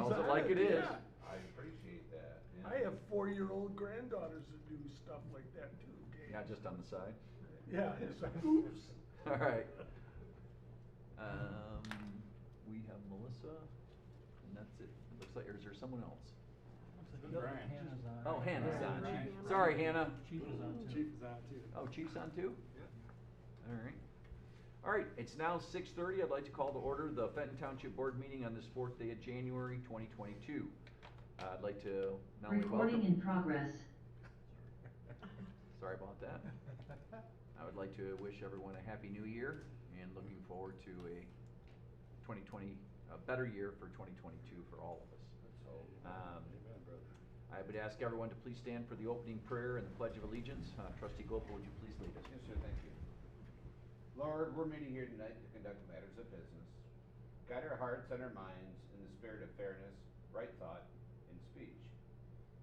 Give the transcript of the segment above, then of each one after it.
tells it like it is. Yeah. I appreciate that. Yeah. I have 4-year-old granddaughters that do stuff like that too, okay? Yeah, just on the side. Yeah, it's like, oops. All right. We have Melissa, and that's it. It looks like, or is there someone else? Hannah's on. Oh, Hannah's on. Chief. Sorry, Hannah. Chief is on too. Chief is on too. Oh, Chief's on too? Yeah. All right. All right, it's now 6:30. I'd like to call to order the Fenton Township Board meeting on this 4th day of January 2022. I'd like to not only Recording welcome... in progress. Sorry about that. I would like to wish everyone a happy new year and looking forward to a 2020, a better year for 2022 for all of us. Amen, brother. I would ask everyone to please stand for the opening prayer and the Pledge of Allegiance. Trustee Gopal, would you please lead us? Yes, sir, thank you. Lord, we're meeting here tonight to conduct matters of business. Guide our hearts and our minds in the spirit of fairness, right thought, and speech.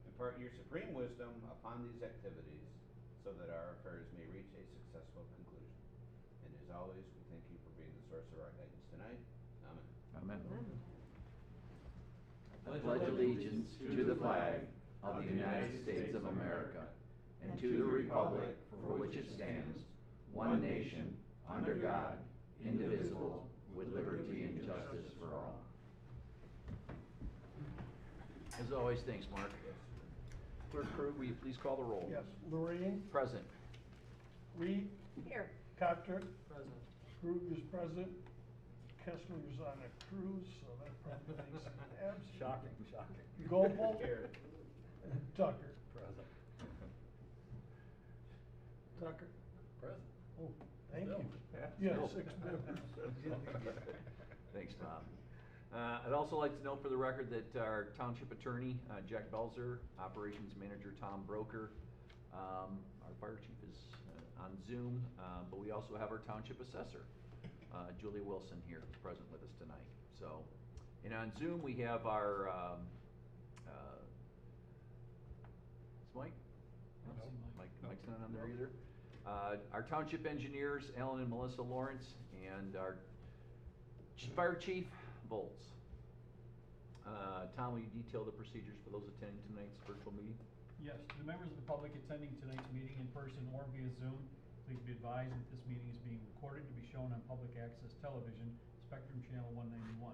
Impart your supreme wisdom upon these activities so that our affairs may reach a successful conclusion. And as always, we thank you for being the source of our guidance tonight. Amen. Amen. I pledge allegiance to the flag of the United States of America and to the republic for which it stands, one nation, under God, indivisible, with liberty and justice for all. As always, thanks, Mark. Clerk Krug, will you please call the roll? Yes, Lorraine, Present. Reed, Here. Cotter, Present. Krug is present. Kessler's on a cruise, so that probably makes him absent. Shocking, shocking. Gopal, Here. and Tucker. Present. Tucker. Present. Oh, thank you. Yeah, Yeah, still. 6 members. Thanks, Bob. I'd also like to note for the record that our Township Attorney, Jack Belzer, Operations Manager Tom Broker, our Fire Chief is on Zoom, but we also have our Township Assessor, Julie Wilson, here present with us tonight. So, and on Zoom we have our, is Mike? I don't see Mike. Mike's not on there either. Our Township Engineers, Alan and Melissa Lawrence, and our Fire Chief, Volts. Tom, will you detail the procedures for those attending tonight's virtual meeting? Yes, to the members of the public attending tonight's meeting in person or via Zoom, please be advised that this meeting is being recorded to be shown on public access television, Spectrum Channel 191.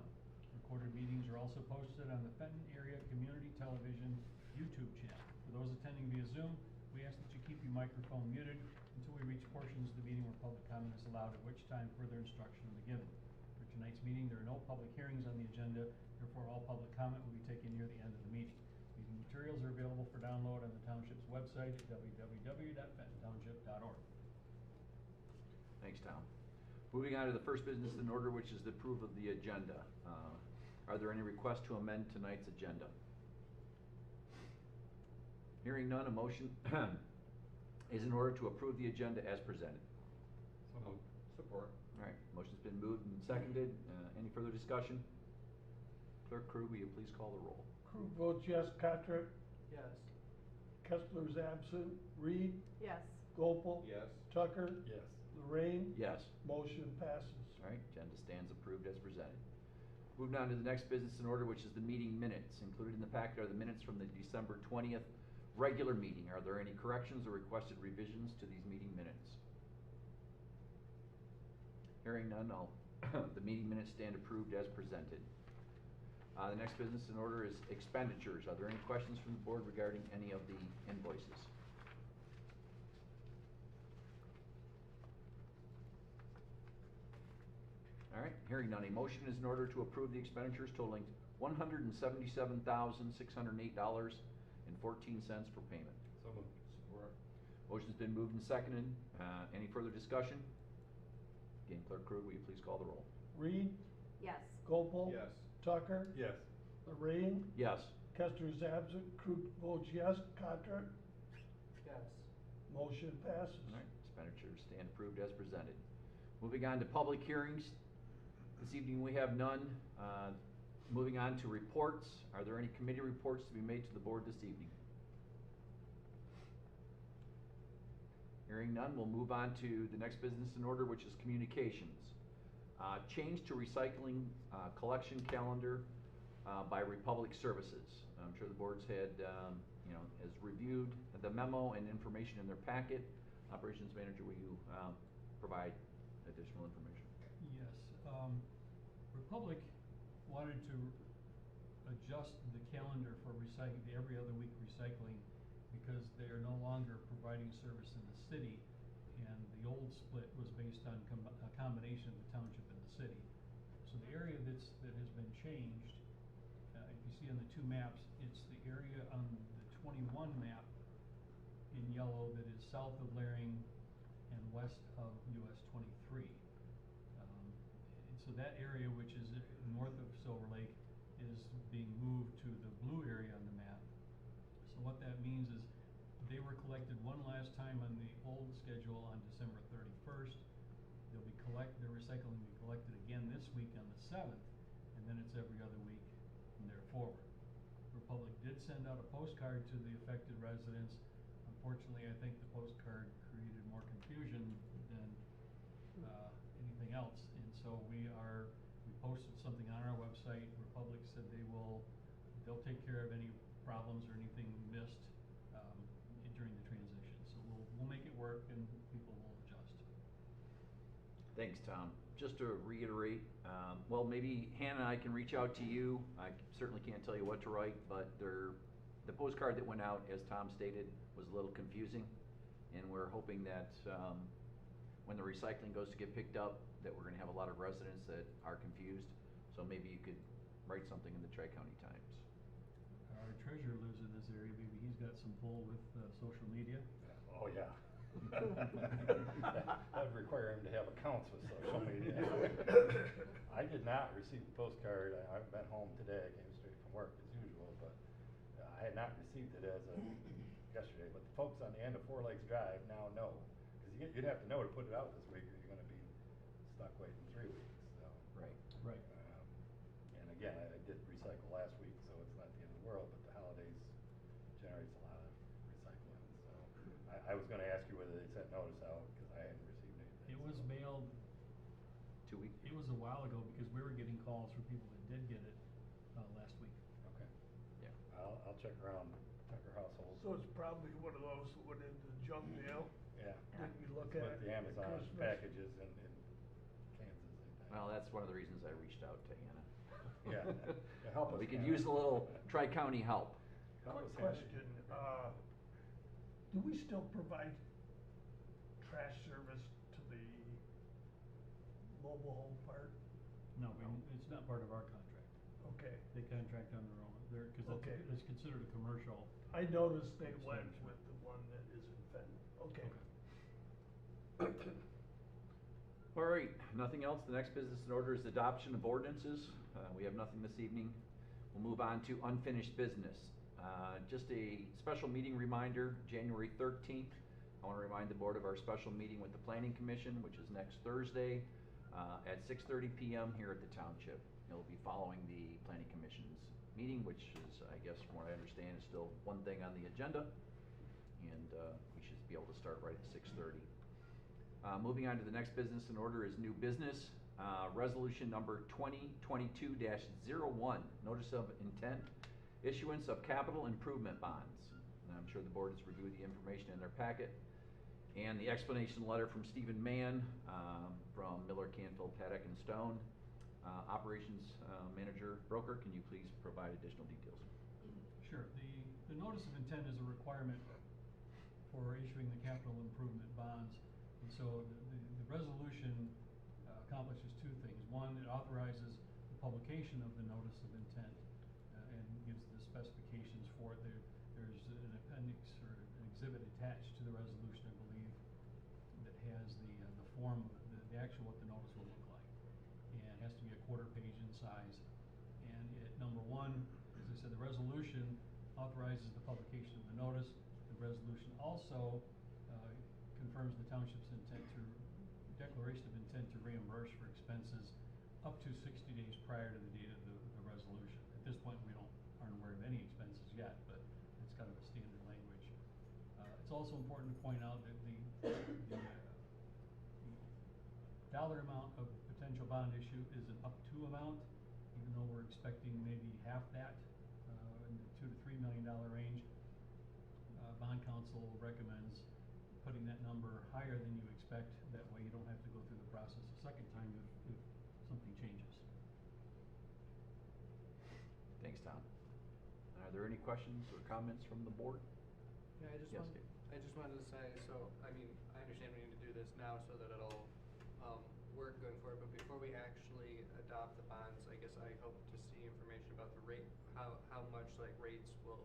Recorded meetings are also posted on the Fenton Area Community Television YouTube channel. For those attending via Zoom, we ask that you keep your microphone muted until we reach portions of the meeting where public comment is allowed, at which time further instruction will be given. For tonight's meeting, there are no public hearings on the agenda, therefore all public comment will be taken near the end of the meeting. Meeting materials are available for download on the Township's website at www.fentontownship.org. Thanks, Tom. Moving on to the first business in order, which is the approval of the agenda. Are there any requests to amend tonight's agenda? Hearing none, a motion is in order to approve the agenda as presented. So moved. Support. All right, motion's been moved and seconded. Any further discussion? Clerk Krug, will you please call the roll? Krug votes yes. Cotter, Yes. Kessler's absent. Reed, Yes. Gopal. Yes. Tucker. Yes. Lorraine. Yes. Motion passes. All right, agenda stands approved as presented. Moving on to the next business in order, which is the meeting minutes. Included in the packet are the minutes from the December 20th regular meeting. Are there any corrections or requested revisions to these meeting minutes? Hearing none, the meeting minutes stand approved as presented. The next business in order is expenditures. Are there any questions from the board regarding any of the invoices? All right, hearing none, a motion is in order to approve the expenditures totaling $177,608.14 for payment. So moved. Support. Motion's been moved and seconded. Any further discussion? Again, Clerk Krug, will you please call the roll? Reed, Yes. Gopal. Yes. Tucker. Yes. Lorraine. Yes. Kessler's absent. Krug votes yes. Cotter. Yes. Motion passes. All right, expenditures stand approved as presented. Moving on to public hearings. This evening we have none. Moving on to reports. Are there any committee reports to be made to the board this evening? Hearing none, we'll move on to the next business in order, which is communications. Change to recycling collection calendar. by Republic Services. I'm sure the board's had, has reviewed the memo and information in their packet. Operations Manager, will you provide additional information? Yes, Republic wanted to adjust the calendar for recycling, the every other week recycling, because they are no longer providing service in the city, and the old split was based on a combination of the township and the city. So the area that has been changed, if you see on the two maps, it's the area on the 21 map in yellow that is south of Laring and west of US 23. And so that area, which is north of Silver Lake, is being moved to the blue area on the map. So what that means is they were collected one last time on the old schedule on December 31st. Their recycling will be collected again this week on the 7th, and then it's every other week from there forward. Republic did send out a postcard to the affected residents. Unfortunately, I think the postcard created more confusion than anything else, and so we posted something on our website. Republic said they'll take care of any problems or anything missed during the transition. So we'll make it work and people will adjust. Thanks, Tom. Just to reiterate, well, maybe Hannah and I can reach out to you. I certainly can't tell you what to write, but the postcard that went out, as Tom stated, was a little confusing, and we're hoping that when the recycling goes to get picked up, that we're going to have a lot of residents that are confused. So maybe you could write something in the Tri-County Times. Our treasurer lives in this area. Maybe he's got some pull with social media. Oh, yeah. That'd require him to have accounts with social media. I did not receive the postcard. I've been home today. I came straight from work as usual, but I had not received it as of yesterday. But the folks on the end of Four Lakes Drive now know, because you'd have to know to put it out this week, or you're going to be stuck waiting 3 weeks. So. Right. And again, I did recycle last week, so it's not the end of the world, but the holidays generates a lot of recycling. So I was going to ask you whether they sent notice out, because I hadn't received anything. It was mailed 2 weeks? It was a while ago, because we were getting calls from people that did get it last week. Okay. Yeah. I'll check around Tucker household. So it's probably one of those that went into the junk mail. Yeah. Didn't we look With at the Amazon Christmas? packages in Kansas, I think. Well, that's one of the reasons I reached out to Hannah. Yeah. Yeah, help us, We could Hannah. use a little Tri-County help. Help Quick us, Hannah. question, do we still provide trash service to the mobile home park? No, it's not part of our contract. Okay. They contract on their own, because Okay. it's considered a commercial. I noticed they went Expenditure. with the one that is in Fenton. Okay. All right, nothing else. The next business in order is adoption of ordinances. We have nothing this evening. We'll move on to unfinished business. Just a special meeting reminder, January 13th. I want to remind the board of our special meeting with the Planning Commission, which is next Thursday at 6:30 p.m. here at the Township. It'll be following the Planning Commission's meeting, which is, I guess, from what I understand, is still one thing on the agenda. And we should be able to start right at 6:30. Moving on to the next business in order is new business. Resolution number 2022-01, notice of intent, issuance of capital improvement bonds. And I'm sure the board has reviewed the information in their packet. And the explanation letter from Stephen Mann from Miller, Canfield, Paddock and Stone. Operations Manager Broker, can you please provide additional details? Sure. The notice of intent is a requirement for issuing the capital improvement bonds. And so the resolution accomplishes two things. One, it authorizes the publication of the notice of intent and gives the specifications for it. There's an appendix or an exhibit attached to the resolution, I believe, that has the form, the actual what the notice will look like. And it has to be a quarter page in size. And number one, as I said, the resolution authorizes the publication of the notice. The resolution also confirms the township's declaration of intent to reimburse for expenses up to 60 days prior to the date of the resolution. At this point, we aren't aware of any expenses yet, but it's kind of a standard language. It's also important to point out that the dollar amount of potential bond issue is an up to amount. even though we're expecting maybe half that, in the $2 to $3 million range, bond counsel recommends putting that number higher than you expect. That way you don't have to go through the process a second time if something changes. Thanks, Tom. Are there any questions or comments from the board? Yeah, Yes, Dave. I just wanted to say, so, I mean, I understand we need to do this now so that it'll, work going forward, but before we actually adopt the bonds, I guess I hope to see information about the rate, how much like rates will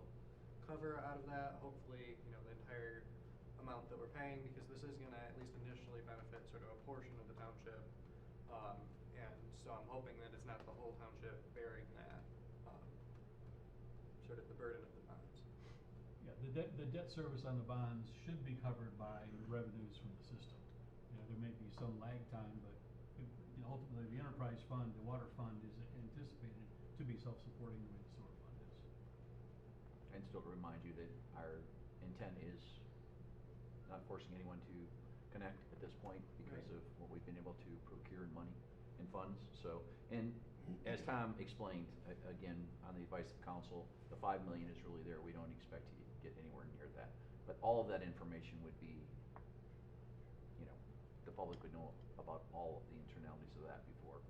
cover out of that, hopefully, you know, the entire amount that we're paying, because this is gonna at least initially benefit sort of a portion of the township. And so I'm hoping that it's not the whole township bearing that, sort of the burden of the bonds. Yeah, the debt service on the bonds should be covered by revenues from the system. You know, there may be some lag time, but you know, ultimately the enterprise fund, the water fund is anticipated to be self-supporting the way the sewer fund is. And still to remind you that our intent is not forcing anyone to connect at this point because Right. of what we've been able to procure in money and funds. So, and as Tom explained, again, on the advice of council, the $5 million is really there. We don't expect to get anywhere near that. But all of that information would be, you know, the public would know about all of the internalities of that before,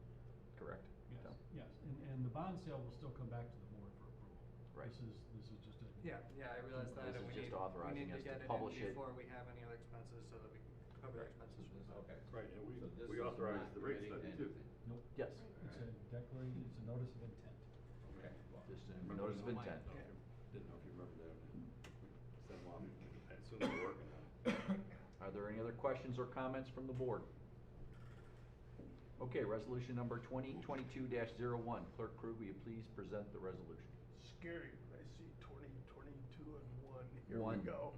correct? Yes, Tom? yes, and the bond sale will still come back to the board for approval. Right. This is just a. Yeah, I realize that, This and is we just need authorizing to us to get it in publish it. before we have any other expenses, so that we can cover the expenses for this. Okay. Right, and So this we is authorized not the rate committing study too. anything. Nope. Yes. It's a declaration, it's a notice of intent. Okay. well, Just a remember notice of you don't intent. mind. Didn't know if you remember that. Said, well, I assume they're working on it. Are there any other questions or comments from the board? Okay, resolution number 2022-01. Clerk Krug, will you please present the resolution? Scary when I see 2022 and 1. Here One. we go.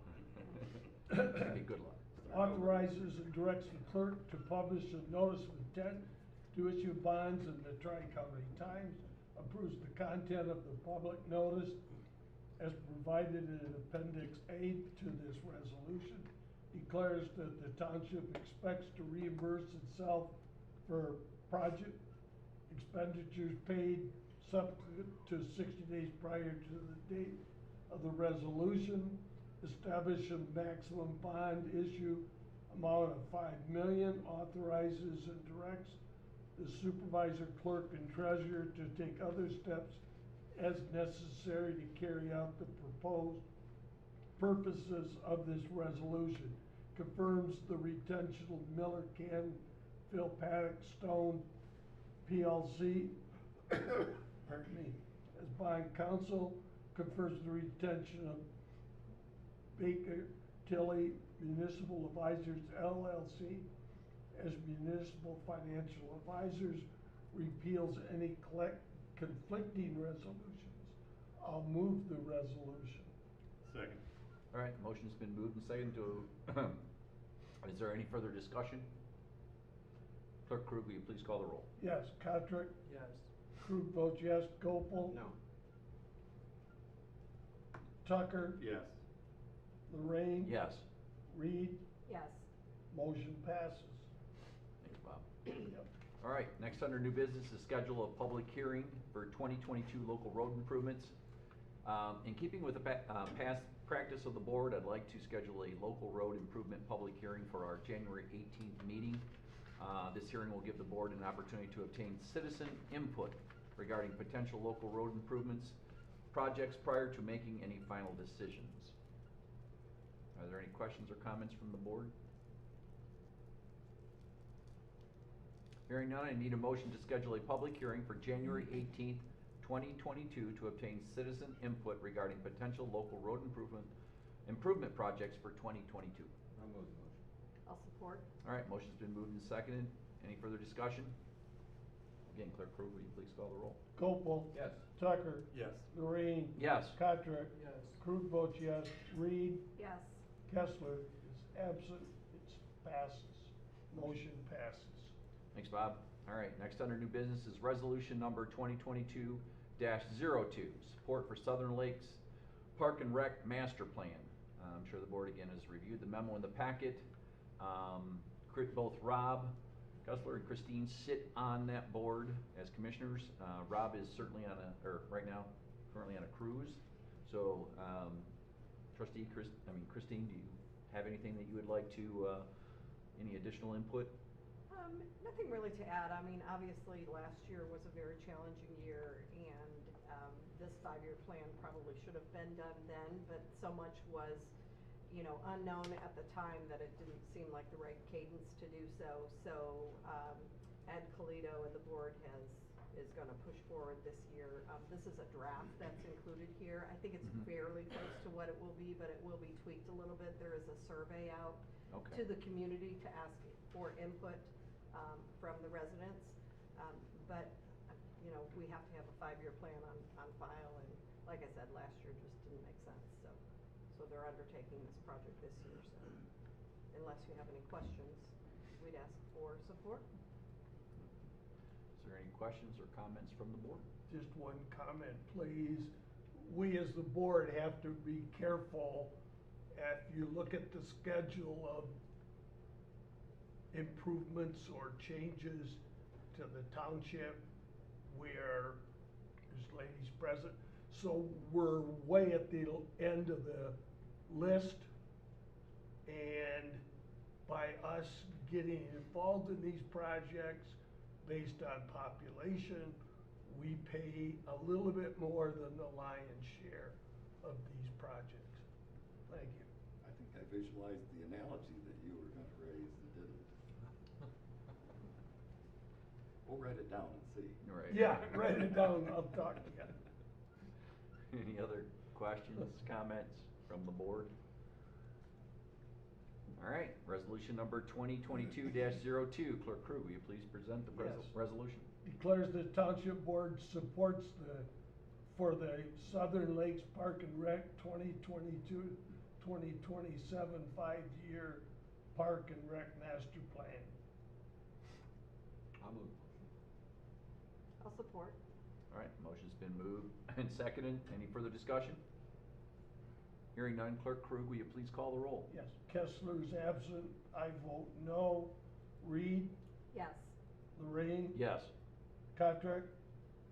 Okay, good luck. Authorizes and directs the clerk to publish a notice of intent to issue bonds in the Tri-County Times, approves the content of the public notice as provided in Appendix A to this resolution, declares that the township expects to reimburse itself for project expenditures paid subsequent to 60 days prior to the date of the resolution, establish a maximum bond issue amount of $5 million, authorizes and directs the supervisor, clerk, and treasurer to take other steps as necessary to carry out the proposed purposes of this resolution, confirms the retention of Miller Canfield Paddock Stone PLC, pardon me, as bond counsel, confers the retention of Baker Tilly Municipal Advisors LLC as municipal financial advisors, repeals any conflicting resolutions. I'll move the resolution. Second. All right, motion's been moved and seconded to, is there any further discussion? Clerk Krug, will you please call the roll? Yes, Patrick, Yes. Krug votes yes, Gopel. No. Tucker. Yes. Lorraine. Yes. Reed. yes, Motion passes. Thanks, Bob. Yep. All right, next under new business is schedule a public hearing for 2022 local road improvements. In keeping with the past practice of the board, I'd like to schedule a local road improvement public hearing for our January 18th meeting. This hearing will give the board an opportunity to obtain citizen input regarding potential local road improvements projects prior to making any final decisions. Are there any questions or comments from the board? Hearing none, I need a motion to schedule a public hearing for January 18th, 2022 to obtain citizen input regarding potential local road improvement projects for 2022. I'll move the motion. I'll support, All right, motion's been moved and seconded. Any further discussion? Again, Clerk Krug, will you please call the roll? Gopel. Yes. Tucker. Yes. Lorraine. Yes. Patrick. Yes. Krug votes yes, Reed. yes, Kessler is absent, it passes, motion passes. Thanks, Bob. All right, next under new business is resolution number 2022-02, support for Southern Lakes Park and Rec Master Plan. I'm sure the board again has reviewed the memo in the packet. Both Rob Gessler and Christine sit on that board as commissioners. Rob is certainly right now, currently on a cruise. So, Christine, do you have anything that you would like to, any additional input? Nothing really to add. I mean, obviously, last year was a very challenging year, and this 5-year plan probably should have been done then, but so much was, unknown at the time that it didn't seem like the right cadence to do so. So Ed Colito and the board is going to push forward this year. This is a draft that's included here. I think it's fairly close to what it will be, but it will be tweaked a little bit. There is a survey out to the community to ask for input from the residents. But, we have to have a 5-year plan on file, and like I said, last year just didn't make sense. So they're undertaking this project this year, so unless you have any questions, we'd ask for support. Is there any questions or comments from the board? Just one comment, please. We as the board have to be careful if you look at the schedule of improvements or changes to the township where there's ladies present. So we're way at the end of the list, and by us getting involved in these projects based on population, we pay a little bit more than the lion's share of these projects. Thank you. I think I visualized the analogy that you were gonna raise and didn't. We'll write it down and see. Right. Yeah, write it down, I'll talk to you. Any other questions, comments from the board? All right, resolution number 2022-02. Clerk Crew, will you please present the Yes. resolution? Declares the township board supports for the Southern Lakes Park and Rec 2022-2027 5-year Park and Rec Master Plan. I'll move. I'll support. All right, motion's been moved and seconded. Any further discussion? Hearing none, Clerk Krug, will you please call the roll? Yes, Kessler's absent, I vote no. Reed, Yes. Lorraine, Yes. Kotrick,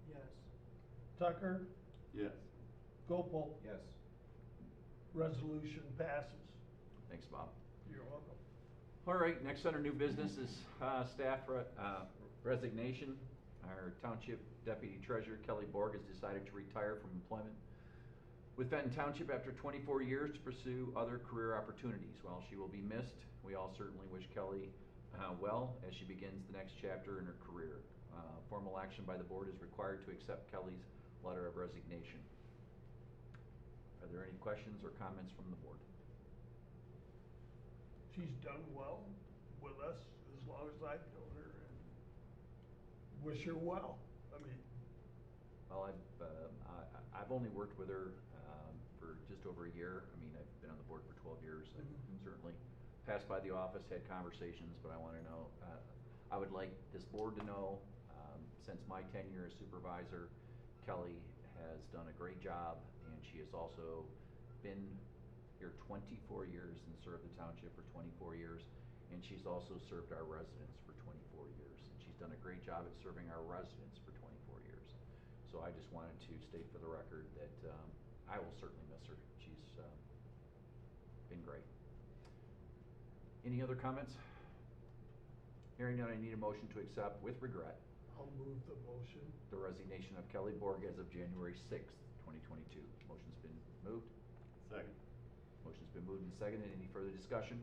Yes. Tucker, Yes. Gopel. Yes. Resolution passes. Thanks, Bob. You're welcome. All right, next under new business is staff resignation. Our Township Deputy Treasurer Kelly Borg has decided to retire from employment with Fenton Township after 24 years to pursue other career opportunities. While she will be missed, we all certainly wish Kelly well as she begins the next chapter in her career. Formal action by the board is required to accept Kelly's letter of resignation. Are there any questions or comments from the board? She's done well with us as long as I've known her, and wish her well. I mean, Well, I've only worked with her for just over a year. I mean, I've been on the board for 12 years. I can certainly passed by the office, had conversations, but I want to know, I would like this board to know, since my tenure as supervisor, Kelly has done a great job, and she has also been here 24 years and served the township for 24 years, and she's also served our residents for 24 years. And she's done a great job at serving our residents for 24 years. So I just wanted to state for the record that I will certainly miss her. She's been great. Any other comments? Hearing none, I need a motion to accept with regret I'll move the motion. the resignation of Kelly Borg as of January 6th, 2022. Motion's been moved. Second. Motion's been moved and seconded. Any further discussion?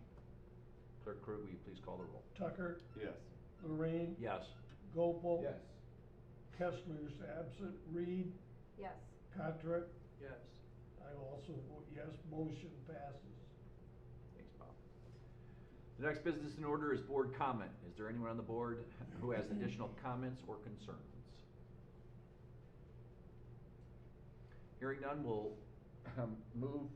Clerk Krug, will you please call the roll? Tucker, Yes. Lorraine, Yes. Gopel. Yes. Kessler's absent. Reed, Yes. Kotrick. Yes. I also vote yes, motion passes. Thanks, Bob. The next business in order is board comment. Is there anyone on the board who has additional comments or concerns? Hearing none, we'll move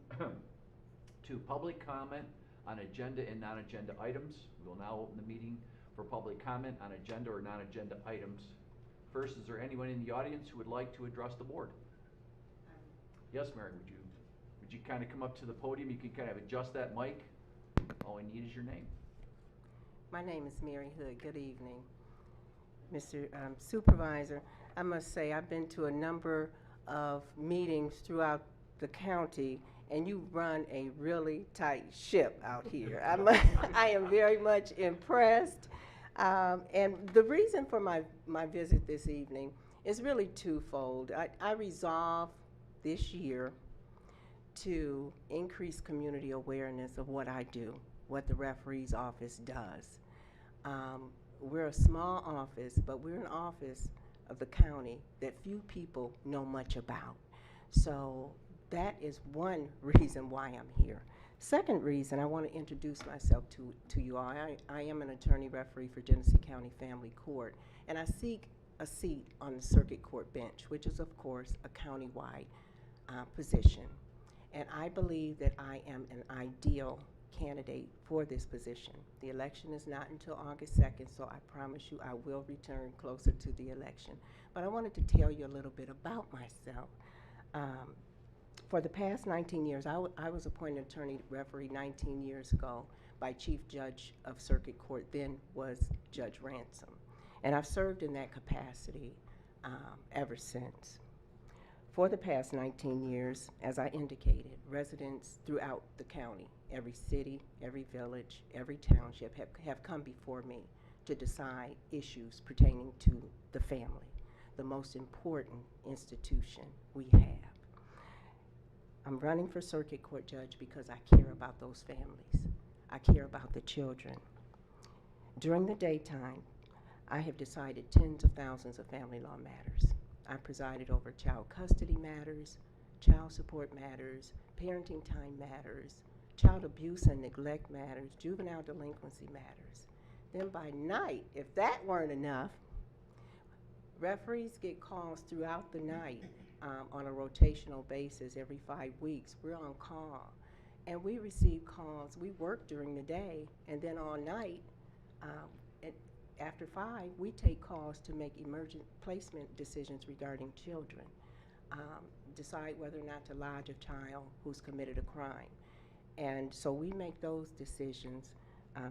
to public comment on agenda and non-agenda items. We will now open the meeting for public comment on agenda or non-agenda items. First, is there anyone in the audience who would like to address the board? Yes, Mary, would you kind of come up to the podium? You can kind of adjust that mic. All I need is your name. My name is Mary Hood. Good evening. Mr. Supervisor, I must say I've been to a number of meetings throughout the county, and you run a really tight ship out here. I am very much impressed. And the reason for my visit this evening is really twofold. I resolved this year to increase community awareness of what I do, what the referee's office does. We're a small office, but we're an office of the county that few people know much about. So that is one reason why I'm here. Second reason, I want to introduce myself to you all. I am an attorney referee for Genesee County Family Court, and I seek a seat on the circuit court bench, which is, of course, a countywide position. And I believe that I am an ideal candidate for this position. The election is not until August 2nd, so I promise you I will return closer to the election. But I wanted to tell you a little bit about myself. For the past 19 years, I was appointed attorney referee 19 years ago by Chief Judge of Circuit Court, then was Judge Ransom. And I've served in that capacity ever since. For the past 19 years, as I indicated, residents throughout the county, every city, every village, every township have come before me to decide issues pertaining to the family, the most important institution we have. I'm running for circuit court judge because I care about those families. I care about the children. During the daytime, I have decided tens of thousands of family law matters. I presided over child custody matters, child support matters, parenting time matters, child abuse and neglect matters, juvenile delinquency matters. Then by night, if that weren't enough, referees get calls throughout the night on a rotational basis every 5 weeks. We're on call. And we receive calls. We work during the day, and then all night, after 5, we take calls to make emergent placement decisions regarding children, decide whether or not to lodge a child who's committed a crime. And so we make those decisions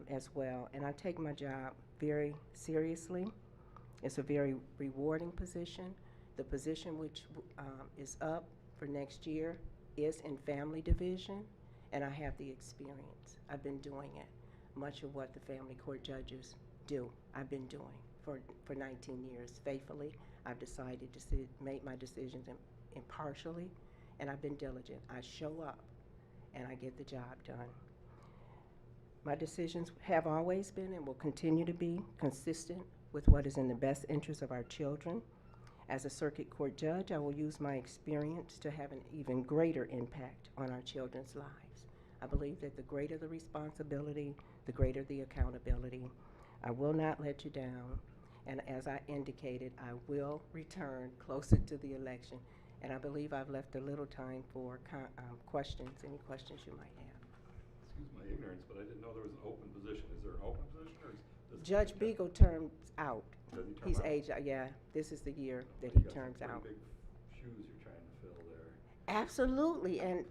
as well. And I take my job very seriously. It's a very rewarding position. The position which is up for next year is in family division, and I have the experience. I've been doing it. Much of what the family court judges do, I've been doing for 19 years faithfully. I've decided to make my decisions impartially, and I've been diligent. I show up, and I get the job done. My decisions have always been and will continue to be consistent with what is in the best interest of our children. As a circuit court judge, I will use my experience to have an even greater impact on our children's lives. I believe that the greater the responsibility, the greater the accountability. I will not let you down, and as I indicated, I will return closer to the election, and I believe I've left a little time for questions, any questions you might have. Excuse my ignorance, but I didn't know there was an open position. Is there an open position, or is this? Judge Beagle terms out. Does he term He's out? aged out, yeah. This is the year that You he got some terms pretty out. big shoes you're trying to fill there. Absolutely, and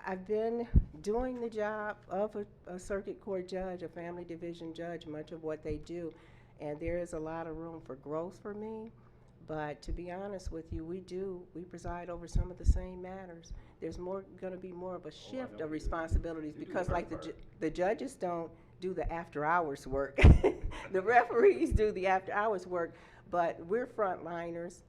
I've been doing the job of a circuit court judge, a family division judge, much of what they do, and there is a lot of room for growth for me. But to be honest with you, we preside over some of the same matters. There's going to be more of a shift know of you do. responsibilities You do because the like hard part. the judges don't do the after hours work. The referees do the after hours work, but we're frontliners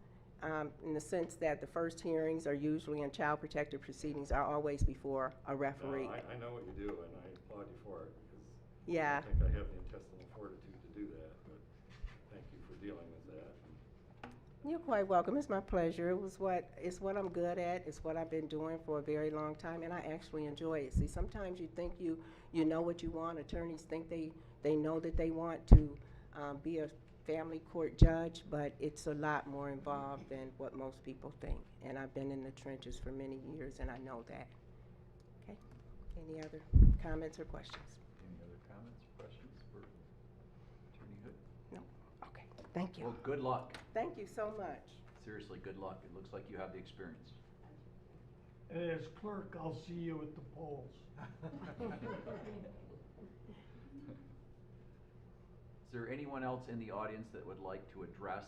in the sense that the first hearings are usually in child protective proceedings are always before a referee. No, I know what you do, and I applaud you for it, because Yeah. I don't think I have the intestinal fortitude to do that, but thank you for dealing with that. You're quite welcome. It's my pleasure. It's what I'm good at. It's what I've been doing for a very long time, and I actually enjoy it. See, sometimes you think you know what you want. Attorneys think they know that they want to be a family court judge, but it's a lot more involved than what most people think. And I've been in the trenches for many years, and I know that. Okay. Any other comments or questions? Any other comments, questions for Attorney Hood? No. Okay. Thank you. Well, good luck. Thank you so much. Seriously, good luck. It looks like you have the experience. And as clerk, I'll see you at the polls. there anyone else in the audience that would like to address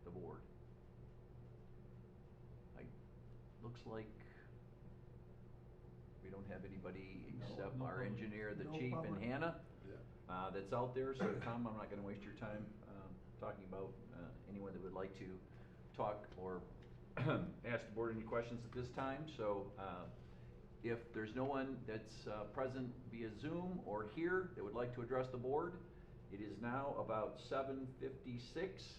the board? Looks like we don't have anybody except No our public. engineer, the No chief, and public. Hannah, Yeah. that's out there. So Tom, I'm not gonna waste your time, talking about, anyone that would like to talk or ask the board any questions at this time. So, if there's no one that's, present via Zoom or here that would like to address the board, it is now about 7:56.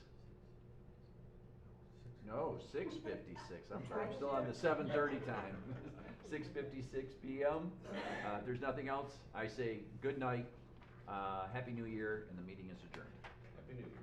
No, 6:56, I'm sorry, I'm still on the 7:30 time. 6:56 PM. If there's nothing else, I say good night, Happy New Year, and the meeting is adjourned. Happy New Year.